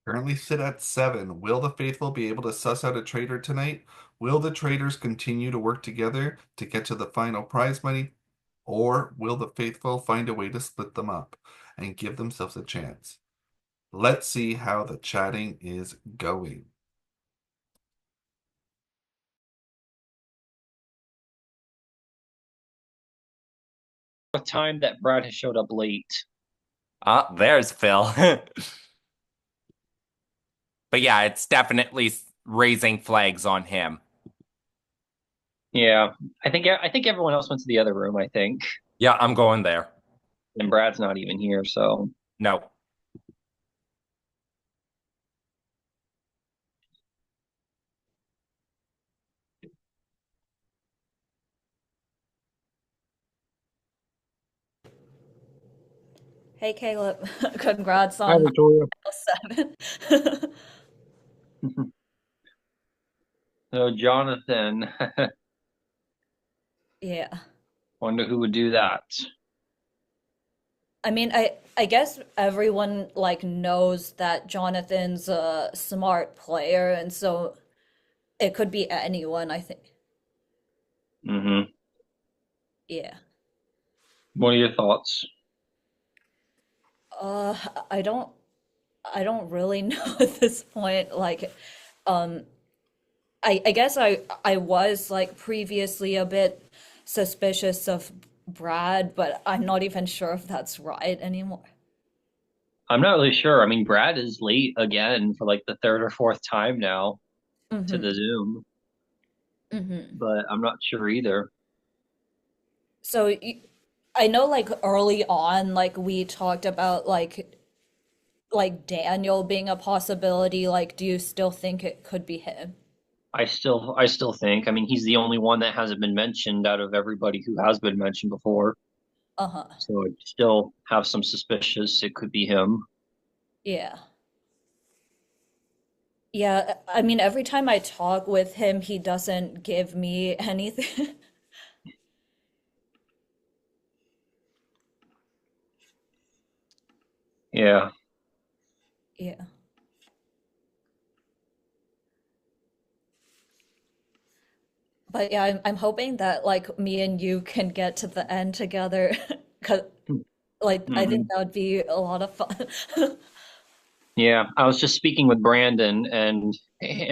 Currently sit at 7. Will the faithful be able to suss out a traitor tonight? Will the traitors continue to work together to get to the final prize money? Or will the faithful find a way to split them up and give themselves a chance? Let's see how the chatting is going. Time that Brad has showed up late. Ah, there's Phil. But yeah, it's definitely raising flags on him. Yeah, I think everyone else went to the other room. I think, Yeah, I'm going there. and Brad's not even here. So, No. Hey Caleb, congrats hi, on Victoria. 7. So Jonathan, Yeah. wonder who would do that. I mean, I guess everyone like knows that Jonathan's a smart player, and so it could be anyone, I think. Hmm. Yeah. What are your thoughts? Uh, I don't I don't really know at this point. Um, I guess I was like previously a bit suspicious of Brad, but I'm not even sure if that's right anymore. I'm not really sure. I mean, Brad is late again for like the third or fourth time now to the Mm-hmm. Zoom, Mm-hmm. but I'm not sure either. So I know like early on, like we talked about like Daniel being a possibility. Like, do you still think it could be him? I still think. I mean, he's the only one that hasn't been mentioned out of everybody who has been mentioned before. Uh-huh. So I still have some suspicious it could be him. Yeah. Yeah, I mean, every time I talk with him, he doesn't give me anything. Yeah. Yeah. But yeah, I'm hoping that like me and you can get to the end together. 'Cause like I think Hmm. that would be a lot of fun. Yeah, I was just speaking with Brandon, and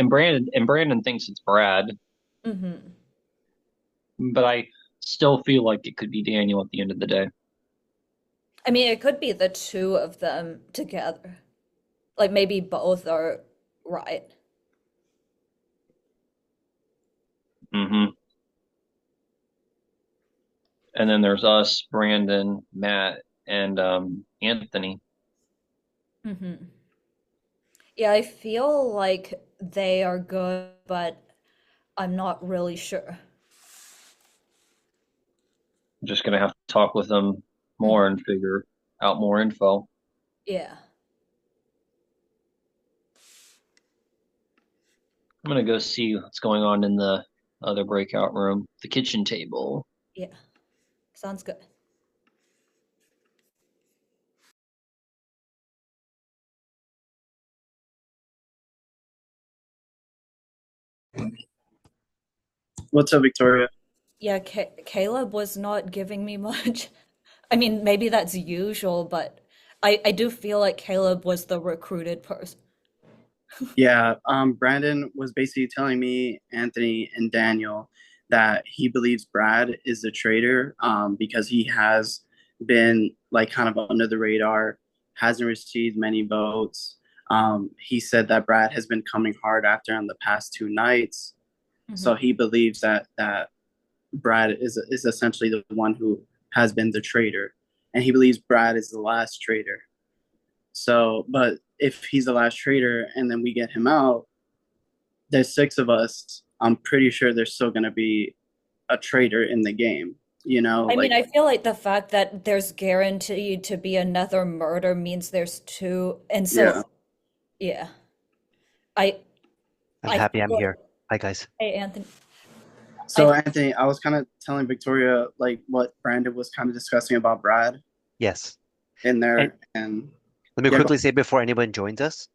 Brandon thinks it's Brad, Hmm. but I still feel like it could be Daniel at the end of the day. I mean, it could be the two of them together. Like maybe both are right. Hmm. And then there's us, Brandon, Matt, and Anthony. Hmm. Yeah, I feel like they are good, but I'm not really sure. I'm just gonna have to talk with them more Hmm. and figure out more info. Yeah. I'm gonna go see what's going on in the other breakout room, the kitchen table. Yeah. Sounds good. What's up, Victoria? Yeah, Caleb was not giving me much. I mean, maybe that's usual, but I do feel like Caleb was the recruited person. Yeah, Brandon was basically telling me, Anthony, and Daniel that he believes Brad is the traitor because he has been like kind of under the radar, hasn't received many votes. He said that Brad has been coming hard after on the past two nights, so Hmm. he believes that Brad is essentially the one who has been the traitor, and he believes Brad is the last traitor. So, but if he's the last traitor and then we get him out, there's six of us. I'm pretty sure there's still going to be a traitor in the game. I mean, Like, I feel like the fact that there's guaranteed to be another murder means there's two, and so yeah. yeah, I I'm I happy feel I'm like, here. Hi, guys. hey Anthony, I So, Anthony, I was kind of telling Victoria like what Brandon was kind of discussing about Brad Yes. in And there, and let me yeah, quickly say before anyone joins us,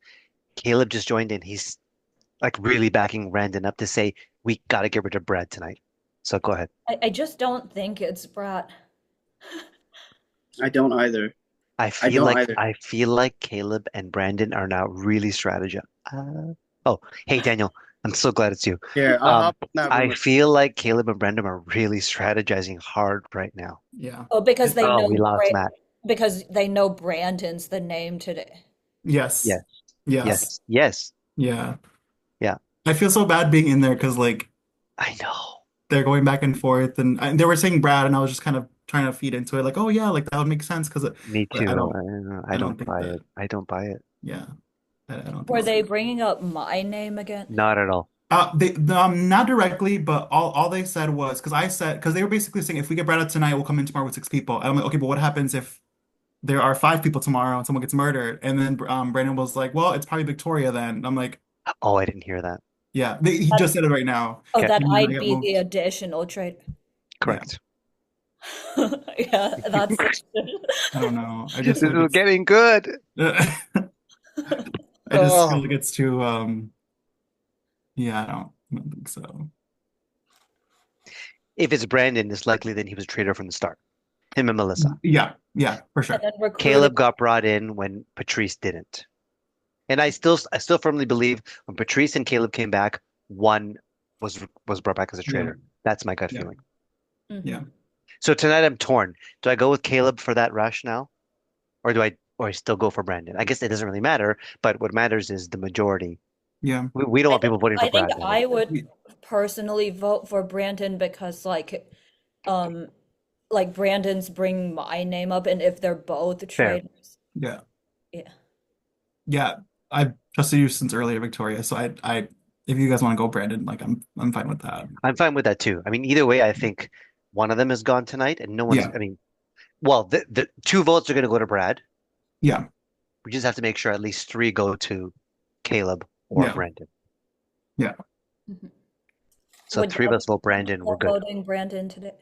Caleb just joined in. He's like really backing Brandon up to say we gotta get rid of Brad tonight. So go ahead. I just don't think it's Brat. I don't either. I I feel don't like either. I feel like Caleb and Brandon are now really strategizing. Oh, hey Daniel, I'm so glad it's you. Here, I'll Um, hop in that room I with feel like Caleb and Brandon are really strategizing hard right now. Yeah. Oh, because they Oh, know we lost Matt. because they know Brandon's the name today. Yes. Yes, Yes. yes, yes. Yeah. Yeah, I feel so bad being in there because like I know. they're going back and forth, and they were saying Brad, and I was just kind of trying to feed into it, like, oh yeah, like that would make sense because, Me but I too. don't, I I don't don't think buy that. it. I don't buy it. Yeah, I don't think Were they so. bringing up my name again? Not at all. They not directly, but all they said was because they were basically saying if we get Brad out tonight, we'll come in tomorrow with 6 people. And I'm like, okay, but what happens if there are 5 people tomorrow and someone gets murdered? And then Brandon was like, well, it's probably Victoria then. I'm like, Oh, I didn't hear that. yeah, he That, just said it right now. oh, Okay, that And then I I'd got be the moved. additional trade. Yeah, correct. Yeah, that's I don't know. I just This feel like is getting good. I just feel Oh. like it's too yeah, I don't think so. If it's Brandon, it's likely that he was a traitor from the start. Him and Melissa. Yeah, for and sure. then recruited. Caleb got brought in when Patrice didn't. And I still firmly believe when Patrice and Caleb came back, one was brought back as a Yeah, traitor. That's my gut yeah, feeling. yeah. Mhm. So tonight I'm torn. Do I go with Caleb for that rationale, or do I still go for Brandon? I guess it doesn't really matter, but what matters is the majority. Yeah. We don't want people voting for I think Brad, Daniel. I would personally vote for Brandon because um like Brandon's bringing my name up, and if they're both Fair. traitors, Yeah. yeah. Yeah. I've trusted you since earlier, Victoria. So if you guys want to go Brandon, like I'm fine with that. I'm fine with that too. I mean, either way, I think one of them is gone tonight, and no one's. Yeah. I mean, well, the two votes are going to go to Brad. Yeah. We just have to make sure at least three go to Caleb or Yeah. Brandon. Yeah. Mhm. So Would three of y'all us vote be Brandon. We're comfortable good. voting Brandon today?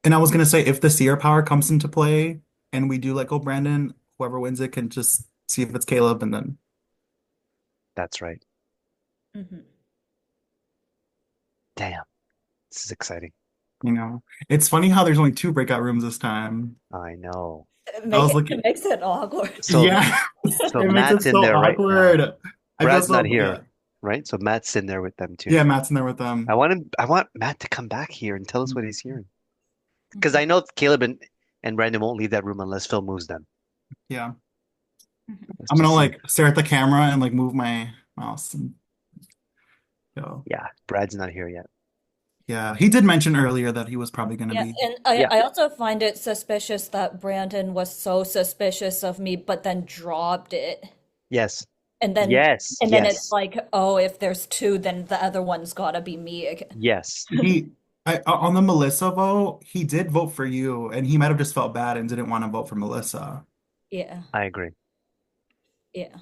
And I was gonna say if the seer power comes into play and we do let go Brandon, whoever wins it can just see if it's Caleb and then That's right. Hmm. Damn, this is exciting. it's funny how there's only 2 breakout rooms this time. I know. I was It looking, makes it awkward. So yeah, so it makes it Matt's in so there right now. awkward. I feel Brad's not so yeah. here, right? So Matt's in there with them too. Yeah, Matt's in there with them. I want Matt to come back here and tell us what he's hearing. Because Mhm. I know Caleb and Brandon won't leave that room unless Phil moves them. Yeah. Mhm. Let's I'm gonna just see. like stare at the camera and like move my mouse and go. Yeah, Brad's not here yet. Yeah, he did mention earlier that he was probably gonna Yeah, be. and I, Yeah. I also find it suspicious that Brandon was so suspicious of me, but then dropped it. Yes. And then Yes. and then it's Yes. like, oh, if there's two, then the other one's gotta be me again. Yes. On the Melissa vote, he did vote for you, and he might have just felt bad and didn't want to vote for Melissa. Yeah, I agree. yeah.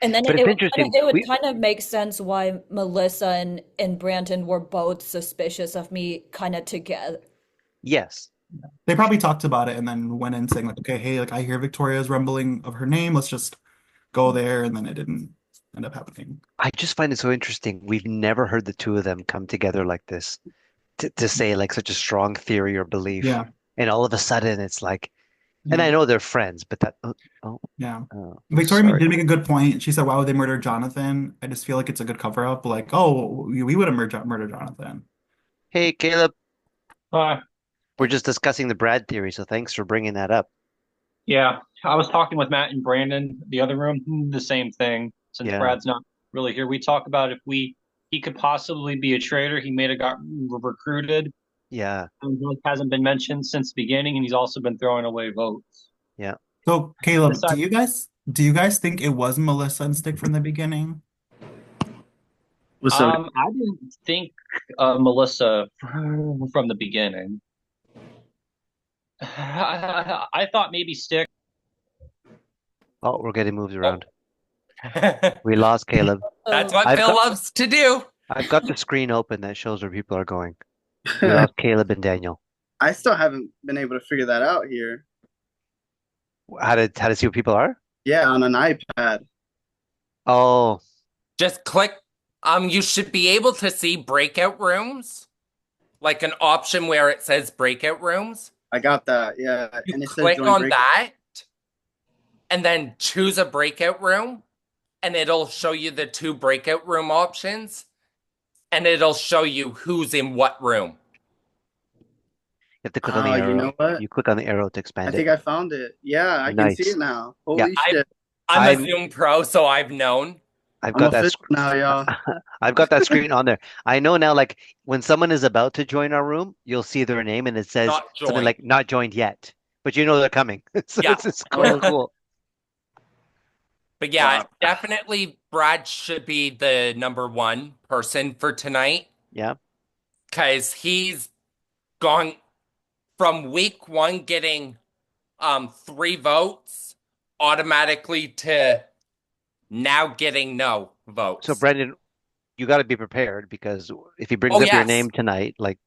And then But it's interesting. it would kind of make sense why Melissa and Brandon were both suspicious of me kind of together. Yes. They probably talked about it and then went in saying like, okay, hey, like I hear Victoria's rumbling of her name. Let's just go there, and then it didn't end up happening. I just find it so interesting. We've never heard the two of them come together like this to say like such a strong theory or belief. Yeah, And all of a sudden it's like, and yeah, I know they're friends, but that, oh, yeah. oh, Victoria sorry. did make a good point. She said, "Why would they murder Jonathan?" I just feel like it's a good cover up. Like, oh, we would have murdered Jonathan. Hey, Caleb, Uh, we're just discussing the Brad theory, so thanks for bringing that up. yeah, I was talking with Matt and Brandon, the other room, the same thing. Since Yeah, Brad's not really here, we talk about if he could possibly be a traitor. He may have got recruited, yeah, and he hasn't been mentioned since the beginning, and he's also been throwing away votes. yeah. So, Caleb, Besides, do you guys think it was Melissa and Stick from the beginning? What's up? I didn't think Melissa from the beginning. I thought maybe Stick. Oh, we're getting moved Oh. around. We lost Caleb. That's So what I've Phil got loves to do. I've got the screen open that shows where people are going. We lost Caleb and Daniel. I still haven't been able to figure that out here. How to see where people are? Yeah, on an iPad. Oh, Just click. You should be able to see breakout rooms, like an option where it says breakout rooms. I got that. Yeah, You and it says click join on break. that and then choose a breakout room, and it'll show you the two breakout room options, and it'll show you who's in what room. you have to click on the Ah, you arrow. know what? You click on the arrow to I expand it. think I found it. Yeah, I can see Nice. it now. Yeah, Holy I shit. I'm a I'm Zoom pro, so I've known. I've I'm got that official now, y'all. I've got that screen on there. I know now, like when someone is about to join our room, you'll see their name and it says Not something joined. like not joined yet. But you know they're coming. So Yeah. it's kind of Oh, cool. But yeah, wow. definitely Brad should be the number one person for tonight Yeah. because he's gone from week one getting 3 votes automatically to now getting no So votes. Brendan, you got to be prepared because if he brings Oh up your yes. name tonight, like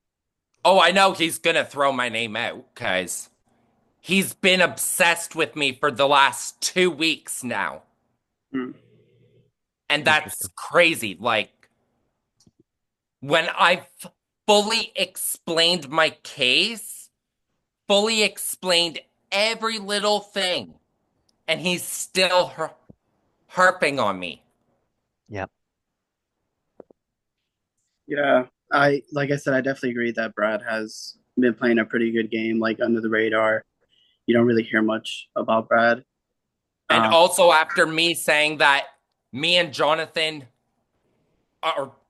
Oh, I know he's gonna throw my name out because he's been obsessed with me for the last 2 weeks now. Hmm. And that's interesting. crazy. Like when I fully explained my case, fully explained every little thing, and he's still harping on me. Yeah. Yeah, like I said, I definitely agree that Brad has been playing a pretty good game, like under the radar. You don't really hear much about Brad. And Um, also, after me saying that me and Jonathan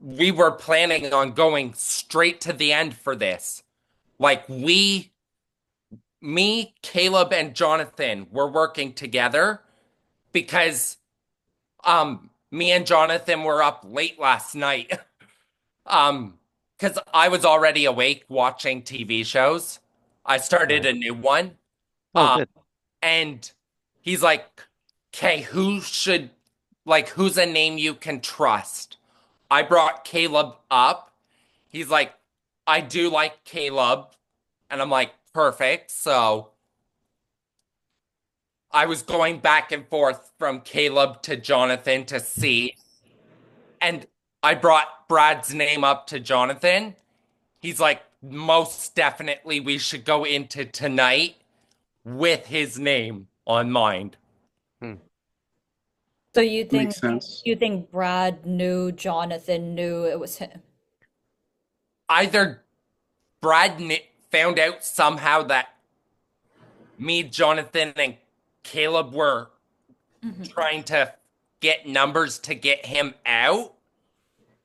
we were planning on going straight to the end for this. Like me, Caleb, and Jonathan were working together because me and Jonathan were up late last night. Because I was already awake watching TV shows. I started Right. a new one. Oh, Um, good. and he's like, "Okay, who's a name you can trust?" I brought Caleb up. He's like, "I do like Caleb." And I'm like, "Perfect." So I was going back and forth from Caleb to Jonathan to see. And I brought Brad's name up to Jonathan. He's like, "Most definitely we should go into tonight with his name on mind." Hmm. So you makes think sense. you think Brad knew, Jonathan knew it was him? Either Brad found out somehow that me, Jonathan, and Caleb were Hmm. trying to get numbers to get him out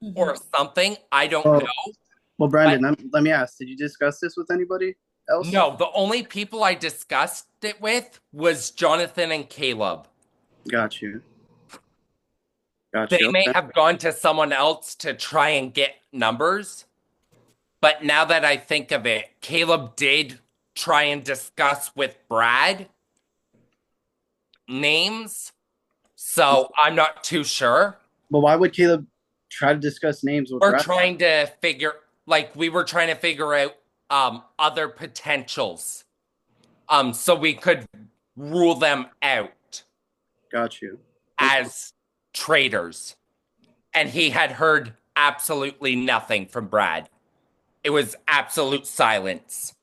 Hmm. or something. I don't Well, know. well, But Brandon, let me ask, did you discuss this with anybody else? no, the only people I discussed it with was Jonathan and Caleb. Got you. Got They you. may Okay. have gone to someone else to try and get numbers, but now that I think of it, Caleb did try and discuss with Brad names, so I'm not too sure. But why would Caleb try to discuss names with We're Brad? trying to figure, like, we were trying to figure out other potentials, so we could rule them out Got you. Okay. as traitors. And he had heard absolutely nothing from Brad. It was absolute silence.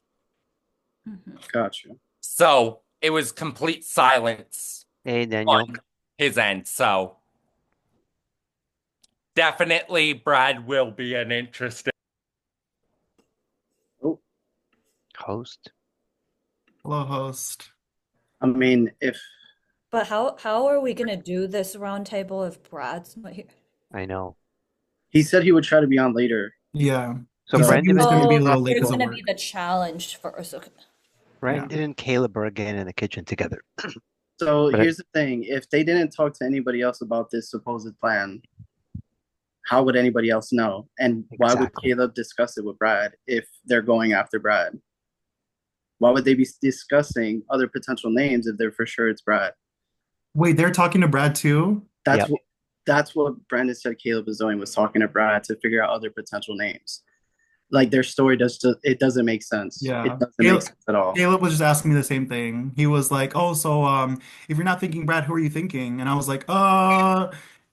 Hmm. Got you. So it was complete silence Hey, Daniel. on his end. So definitely Brad will be an interesting. Oh, Host. Hello, host. I mean, if But how are we gonna do this roundtable if Brad's not here? I know. he said he would try to be on later. Yeah. So He said he Brandon was and going to be a Oh, little late there's because of gonna work. be the challenge first. Okay. Yeah. Brandon and Caleb are again in the kitchen together. So But here's the thing: if they didn't talk to anybody else about this supposed plan, how would anybody else know? And why would exactly. Caleb discuss it with Brad if they're going after Brad? Why would they be discussing other potential names if they're for sure it's Brad? Wait, they're talking to Brad too? That's Yep. what that's what Brandon said Caleb was doing, was talking to Brad to figure out other potential names. Like their story it doesn't make sense. It Yeah. doesn't make sense at all. Caleb was just asking me the same thing. He was like, "Oh, so if you're not thinking Brad, who are you thinking?" And I was like,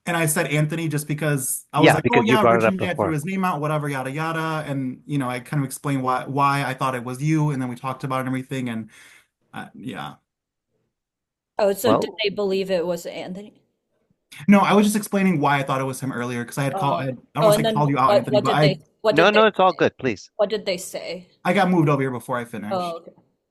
And I said Anthony just because I was Yeah, like, oh because you yeah, brought it Richie up May, I threw before. his name out, whatever, yada yada. And I kind of explained why I thought it was you, and then we talked about it and everything, and yeah. Oh, so did Well, they believe it was Anthony? No, I was just explaining why I thought it was him earlier because I had called. I Oh, don't oh, want to and say then called you out, what? Anthony, What but did I they? What no, did they? no, it's all good. Please. What did they say? I got moved over here before I finished. Oh, okay.